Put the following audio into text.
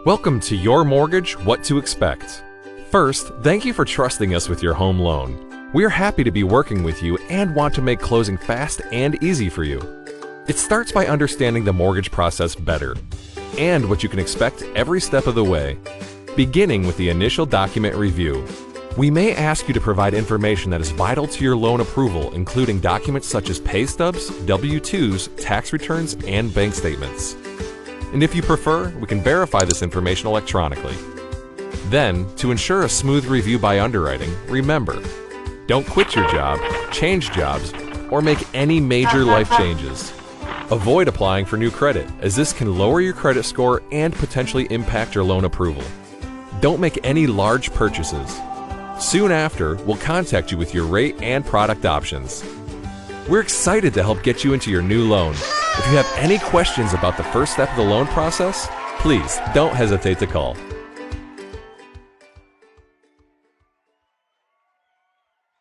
Welcome to Your Mortgage, What to Expect. First, thank you for trusting us with your home loan. We are happy to be working with you and want to make closing fast and easy for you. It starts by understanding the mortgage process better and what you can expect every step of the way, beginning with the initial document review. We may ask you to provide information that is vital to your loan approval, including documents such as pay stubs, W-2s, tax returns, and bank statements. And if you prefer, we can verify this information electronically. Then, to ensure a smooth review by underwriting, remember, don't quit your job, change jobs, or make any major life changes. Avoid applying for new credit, as this can lower your credit score and potentially impact your loan approval. Don't make any large purchases. Soon after, we'll contact you with your rate and product options. We're excited to help get you into your new loan. If you have any questions about the first step of the loan process, please don't hesitate to call.